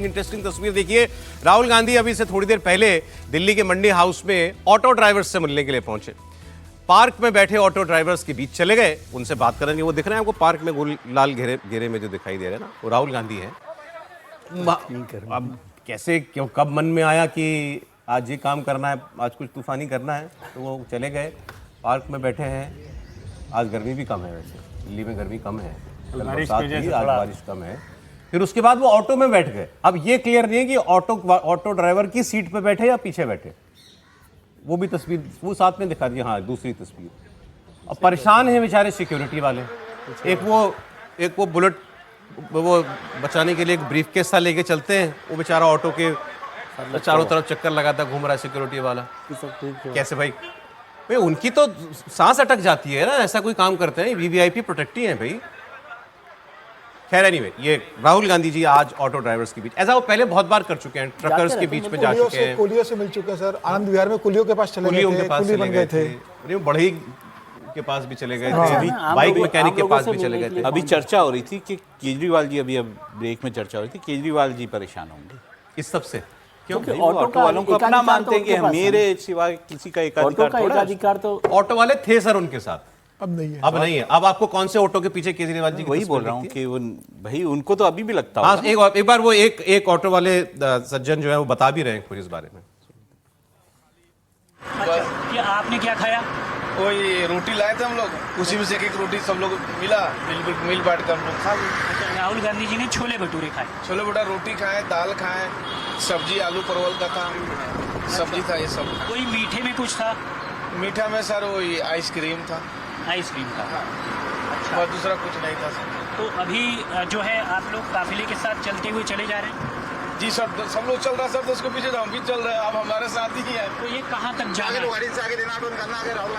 Interesting तस्वीर देखिए। राहुल गांधी अभी से थोड़ी देर पहले दिल्ली के मंडी हाउस में ऑटो ड्राइवर्स से मिलने के लिए पहुंचे। पार्क में बैठे ऑटो ड्राइवर्स के बीच चले गए, उनसे बात करेंगे। वो दिख रहे हैं आपको पार्क में गोल लाल घेरे घेरे में जो दिखाई दे रहे हैं ना, वो राहुल गांधी हैं। अब कैसे क्यों कब मन में आया कि आज ये काम करना है, आज कुछ तूफानी करना है, तो वो चले गए, पार्क में बैठे हैं। आज गर्मी भी कम है, वैसे दिल्ली में गर्मी कम है, कल बरसात थी, आज बारिश कम है। फिर उसके बाद वो ऑटो में बैठ गए। अब ये क्लियर नहीं है कि ऑटो ड्राइवर की सीट पे बैठे या पीछे बैठे। वो भी तस्वीर वो साथ में दिखा दी। हाँ, दूसरी तस्वीर। अब परेशान हैं बेचारे सिक्योरिटी वाले। एक वो बुलेट वो बचाने के लिए एक ब्रीफकेस सा लेके चलते हैं। वो बेचारा ऑटो के चारों तरफ चक्कर लगाता घूम रहा है सिक्योरिटी वाला। कैसे भाई उनकी तो सांस अटक जाती है ना, ऐसा कोई काम करते हैं। वीवीआईपी प्रोटेक्टी हैं भाई। खैर एनीवे, ये राहुल गांधी जी आज ऑटो ड्राइवर्स के बीच, ऐसा वो पहले बहुत बार कर चुके हैं, ट्रकर्स के बीच में जा चुके हैं। कुलियों से मिल चुके हैं सर। आनंद विहार में कुलियों के पास चले गए थे। बढ़ई के पास भी चले गए थे, बाइक मैकेनिक के पास भी चले गए थे। अभी चर्चा हो रही थी कि केजरीवाल जी, अभी अब ब्रेक में चर्चा हो रही थी, केजरीवाल जी परेशान होंगे इस सब से। क्योंकि ऑटो वालों को अपना मानते हैं कि मेरे सिवा किसी का एकाधिकार तो ऑटो वाले थे सर उनके साथ। अब नहीं है। अब नहीं है। अब आपको कौन से ऑटो के पीछे केजरीवाल जी? वही बोल रहा हूँ कि वो भाई उनको तो अभी भी लगता है। एक बार वो एक ऑटो वाले सज्जन जो है वो बता भी रहे हैं कुछ इस बारे में। कि आपने क्या खाया? वही रोटी लाए थे हम लोग, उसी में से एक रोटी सब लोग मिल बांट कर हम लोग खा गए। राहुल गांधी जी ने छोले भटूरे खाए। छोले भटूरे, रोटी खाए, दाल खाए, सब्जी आलू परवल का था, सब्जी था, ये सब। कोई मीठे में कुछ था? मीठा में सर वही आइसक्रीम था। आइसक्रीम था। अच्छा। और दूसरा कुछ नहीं था सर। तो अभी जो है आप लोग काफिले के साथ चलते हुए चले जा रहे हैं? जी सर, सब लोग चल रहा है सर, तो उसके पीछे हम भी चल रहे हैं। आप हमारे साथ ही है। तो ये कहाँ तक जाना है?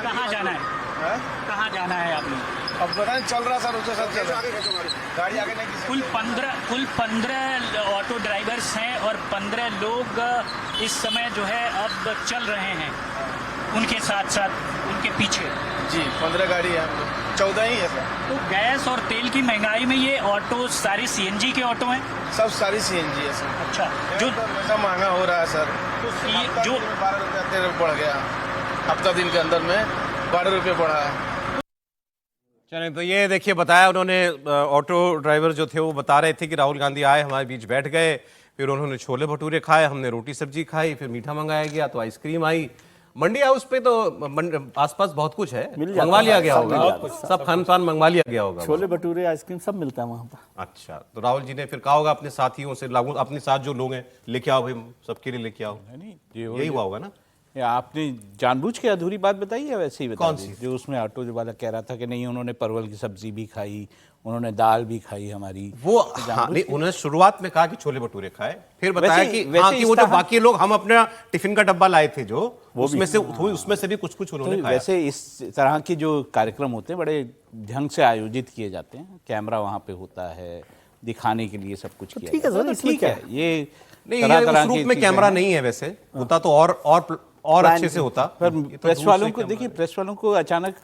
कहाँ जाना है? कहाँ जाना है आप लोग? अब बताएं, चल रहा सर, उसके साथ चल रहा। गाड़ी आगे नहीं। कुल 15 ऑटो ड्राइवर्स हैं और 15 लोग इस समय जो है अब चल रहे हैं उनके साथ साथ उनके पीछे। जी 15 गाड़ी है, हम लोग 14 ही है सर। तो गैस और तेल की महंगाई में ये ऑटो सारे सीएनजी के ऑटो हैं? सब सारी सीएनजी है सर। अच्छा, जो ऐसा महंगा हो रहा है सर। तो जो 12 रुपया तेल बढ़ गया, हफ्ता दिन के अंदर में 12 रुपये बढ़ा है। चलिए, तो ये देखिए बताया उन्होंने। ऑटो ड्राइवर जो थे वो बता रहे थे कि राहुल गांधी आए, हमारे बीच बैठ गए, फिर उन्होंने छोले भटूरे खाए, हमने रोटी सब्जी खाई, फिर मीठा मंगाया गया तो आइसक्रीम आई। मंडी हाउस पे तो आसपास बहुत कुछ है, मंगवा लिया गया होगा, सब खान पान मंगवा लिया गया होगा। छोले भटूरे आइसक्रीम सब मिलता है वहाँ पर। अच्छा, तो राहुल जी ने फिर कहा होगा अपने साथियों से, लागू अपने साथ जो लोग हैं, लेके आओ भाई, सबके लिए लेके आओ। नहीं, यही हुआ होगा ना। आपने जानबूझ के अधूरी बात बताई है? वैसे ही बता कौन सी? जो उसमें ऑटो वाला कह रहा था कि नहीं, उन्होंने परवल की सब्जी भी खाई, उन्होंने दाल भी खाई हमारी। वो हाँ, नहीं, उन्होंने शुरुआत में कहा कि छोले भटूरे खाए, फिर बताया कि हाँ, कि वो जो बाकी लोग, हम अपना टिफिन का डब्बा लाए थे जो, उसमें से भी कुछ कुछ उन्होंने खाया। वैसे इस तरह के जो कार्यक्रम होते हैं बड़े ढंग से आयोजित किए जाते हैं, कैमरा वहाँ पे होता है, दिखाने के लिए सब कुछ किया। ठीक है सर, ठीक है। ये नहीं, उस रूप में कैमरा नहीं है, वैसे होता तो और अच्छे से होता। पर प्रेस वालों को देखिए, प्रेस वालों को अचानक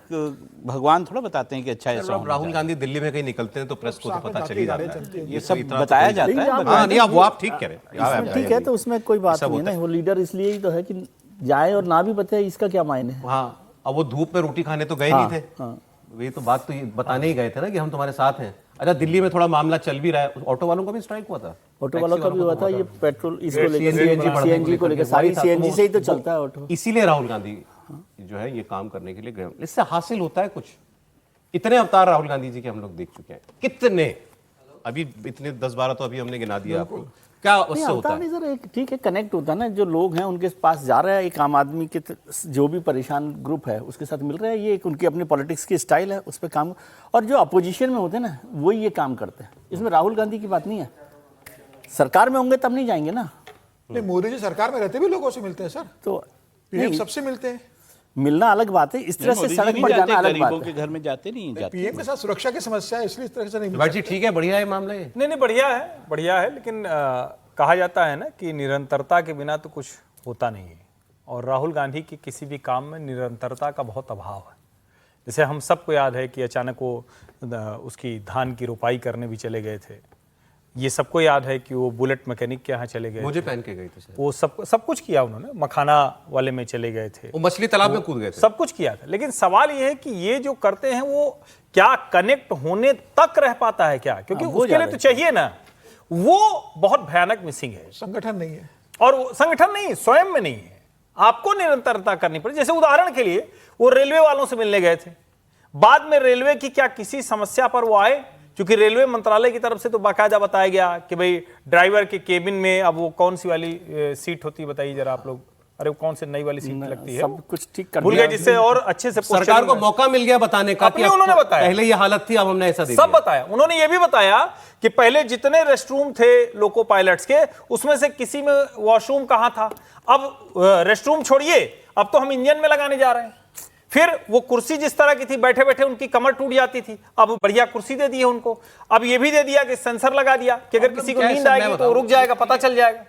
भगवान थोड़ा बताते हैं कि अच्छा ऐसा होना। राहुल गांधी दिल्ली में कहीं निकलते हैं तो प्रेस को तो पता चल ही जाता है, ये सब बताया जाता है। नहीं, वो आप ठीक कह रहे हैं। ठीक है, तो उसमें कोई बात नहीं है ना। वो लीडर इसलिए ही तो है कि जाए और ना भी बताए, इसका क्या मायने है। हाँ, अब वो धूप में रोटी खाने तो गए नहीं थे। ये तो बात तो ये बताने ही गए थे ना कि हम तुम्हारे साथ हैं। अच्छा, दिल्ली में थोड़ा मामला चल भी रहा है, ऑटो वालों का भी स्ट्राइक हुआ था। ऑटो वालों का भी हुआ था। ये पेट्रोल इसको लेकर, सीएनजी को लेकर, सारी सीएनजी से ही तो चलता है ऑटो। इसीलिए राहुल गांधी जो है ये काम करने के लिए गए। इससे हासिल होता है कुछ। इतने अवतार राहुल गांधी जी के हम लोग देख चुके हैं, कितने, अभी इतने 10-12 तो अभी हमने गिना दिया आपको। क्या उससे होता है? सर एक ठीक है, कनेक्ट होता है ना, जो लोग हैं उनके पास जा रहा है, एक आम आदमी के जो भी परेशान ग्रुप है उसके साथ मिल रहा है। ये एक उनकी अपनी पॉलिटिक्स की स्टाइल है, उस पर काम। और जो अपोजिशन में होते हैं ना, वही ये काम करते हैं। इसमें राहुल गांधी की बात नहीं है। सरकार में होंगे तब नहीं जाएंगे ना। नहीं, मोदी जी सरकार में रहते भी लोगों से मिलते हैं सर, तो पीएम सबसे मिलते हैं। मिलना अलग बात है, इस तरह से सड़क पर जाना अलग बात है। के घर में जाते नहीं जाते। पीएम के साथ सुरक्षा की समस्या है, इसलिए इस तरह से नहीं। भाई जी ठीक है, बढ़िया है मामला ये। नहीं, बढ़िया है, लेकिन कहा जाता है ना कि निरंतरता के बिना तो कुछ होता नहीं है। और राहुल गांधी की किसी भी काम में निरंतरता का बहुत अभाव है। जैसे हम सबको याद है कि अचानक वो उसकी धान की रोपाई करने भी चले गए थे, ये सबको याद है कि वो बुलेट मैकेनिक के यहाँ चले गए, मुझे पहन के गए थे सर। वो सब कुछ किया उन्होंने, मखाना वाले में चले गए थे, वो मछली तालाब में कूद गए थे, सब कुछ किया था। लेकिन सवाल ये है कि ये जो करते हैं वो क्या कनेक्ट होने तक रह पाता है क्या? क्योंकि उसके लिए तो चाहिए ना, वो बहुत भयानक मिसिंग है। संगठन नहीं है, और वो संगठन नहीं, स्वयं में नहीं है, आपको निरंतरता करनी पड़े। जैसे उदाहरण के लिए वो रेलवे वालों से मिलने गए थे, बाद में रेलवे की क्या किसी समस्या पर वो आए? क्योंकि रेलवे मंत्रालय की तरफ से तो बाकायदा बताया गया कि भाई ड्राइवर के केबिन में, अब वो कौन सी वाली सीट होती है बताइए जरा आप लोग, अरे वो कौन से नई वाली सीट लगती है, सब कुछ ठीक कर भूल गए, जिससे और अच्छे से सरकार को मौका मिल गया बताने का कि उन्होंने बताया, पहले ये हालत थी, अब हमने ऐसा दे सब दिया। बताया। उन्होंने ये भी बताया कि पहले जितने रेस्टरूम थे लोको पायलट्स के, उसमें से किसी में वॉशरूम कहां था, अब रेस्टरूम छोड़िए, अब तो हम इंजन में लगाने जा रहे हैं। फिर वो कुर्सी जिस तरह की थी, बैठे बैठे उनकी कमर टूट जाती थी, अब बढ़िया कुर्सी दे दी है उनको। अब ये भी दे दिया कि सेंसर लगा दिया कि अगर किसी को नींद आएगी तो रुक जाएगा, पता चल जाएगा।